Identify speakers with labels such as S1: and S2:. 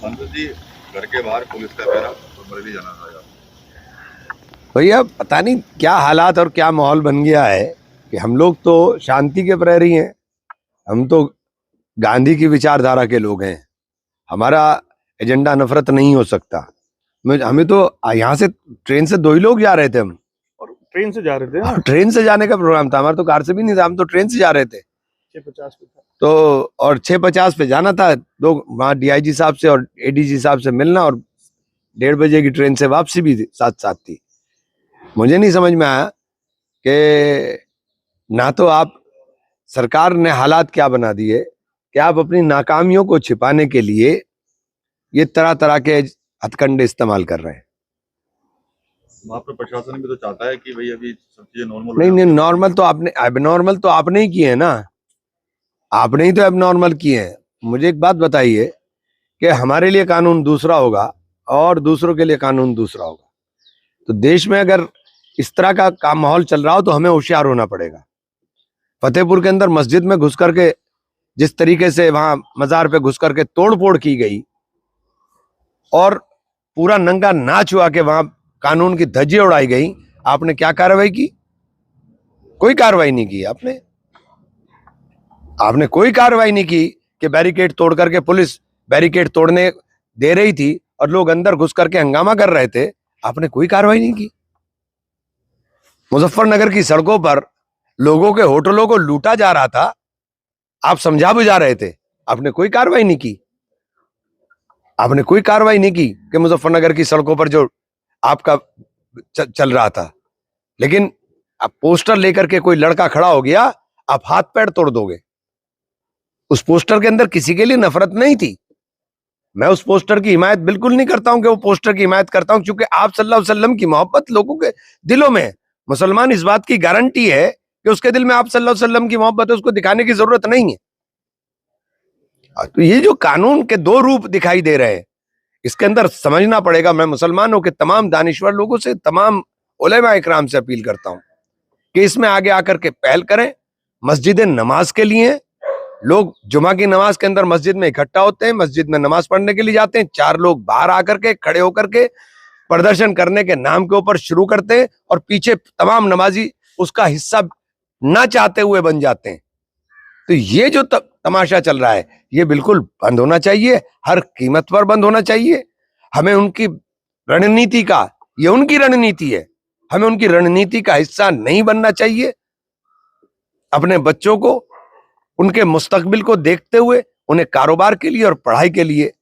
S1: संत जी, घर के बाहर पुलिस का पहरा और बरेली जाना था यार।
S2: भैया पता नहीं क्या हालात और क्या माहौल बन गया है कि हम लोग तो शांति के प्रहरी हैं। हम तो गांधी की विचारधारा के लोग हैं। हमारा एजेंडा नफरत नहीं हो सकता। हमें तो यहाँ से ट्रेन से 2 ही लोग जा रहे थे हम।
S3: और ट्रेन से जा रहे थे ना?
S2: ट्रेन से जाने का प्रोग्राम था हमारा, तो कार से भी नहीं था, हम तो ट्रेन से जा रहे थे।
S3: 6:50 पे था।
S2: तो और 6:50 पे जाना था, दो वहाँ डीआईजी साहब से और एडीजी साहब से मिलना, और 1:30 बजे की ट्रेन से वापसी भी साथ साथ थी। मुझे नहीं समझ में आया कि ना तो आप सरकार ने हालात क्या बना दिए कि आप अपनी नाकामियों को छिपाने के लिए ये तरह तरह के हथकंडे इस्तेमाल कर रहे हैं।
S1: वहाँ पर प्रशासन भी तो चाहता है कि भाई अभी सब चीजें नॉर्मल
S2: नहीं नहीं, नॉर्मल तो आपने, एबनॉर्मल तो आपने ही किए हैं ना। आपने ही तो एबनॉर्मल किए हैं। मुझे एक बात बताइए कि हमारे लिए कानून दूसरा होगा और दूसरों के लिए कानून दूसरा होगा। तो देश में अगर इस तरह का माहौल चल रहा हो तो हमें होशियार होना पड़ेगा। फतेहपुर के अंदर मस्जिद में घुस करके जिस तरीके से वहां मजार पे घुस करके तोड़फोड़ की गई और पूरा नंगा नाच हुआ के वहां कानून की धज्जियां उड़ाई गई, आपने क्या कार्रवाई की? कोई कार्रवाई नहीं की आपने कोई कार्रवाई नहीं की कि बैरिकेड तोड़ करके, पुलिस बैरिकेड तोड़ने दे रही थी और लोग अंदर घुस करके हंगामा कर रहे थे, आपने कोई कार्रवाई नहीं की। मुजफ्फरनगर की सड़कों पर लोगों के होटलों को लूटा जा रहा था, आप समझा बुझा रहे थे, आपने कोई कार्रवाई नहीं की। आपने कोई कार्रवाई नहीं की कि मुजफ्फरनगर की सड़कों पर जो आपका चल रहा था। लेकिन अब पोस्टर लेकर के कोई लड़का खड़ा हो गया, आप हाथ पैर तोड़ दोगे। उस पोस्टर के अंदर किसी के लिए नफरत नहीं थी। मैं उस पोस्टर की हिमायत बिल्कुल नहीं करता हूं कि वो पोस्टर की हिमायत करता हूं, क्योंकि आप सल्लल्लाहु अलैहि वसल्लम की मोहब्बत लोगों के दिलों में है। मुसलमान इस बात की गारंटी है कि उसके दिल में आप सल्लल्लाहु अलैहि वसल्लम की मोहब्बत है, उसको दिखाने की जरूरत नहीं है। तो ये जो कानून के 2 रूप दिखाई दे रहे हैं, इसके अंदर समझना पड़ेगा। मैं मुसलमानों के तमाम दानिश्वर लोगों से, तमाम उलेमा इकराम से अपील करता हूं कि इसमें आगे आकर के पहल करें। मस्जिदें नमाज के लिए, लोग जुमा की नमाज के अंदर मस्जिद में इकट्ठा होते हैं, मस्जिद में नमाज पढ़ने के लिए जाते हैं, 4 लोग बाहर आकर के खड़े होकर के प्रदर्शन करने के नाम के ऊपर शुरू करते हैं और पीछे तमाम नमाजी उसका हिस्सा ना चाहते हुए बन जाते हैं। तो ये जो तमाशा चल रहा है, ये बिल्कुल बंद होना चाहिए, हर कीमत पर बंद होना चाहिए। हमें उनकी रणनीति का, ये उनकी रणनीति है, हमें उनकी रणनीति का हिस्सा नहीं बनना चाहिए। अपने बच्चों को, उनके मुस्तकबिल को देखते हुए उन्हें कारोबार के लिए और पढ़ाई के लिए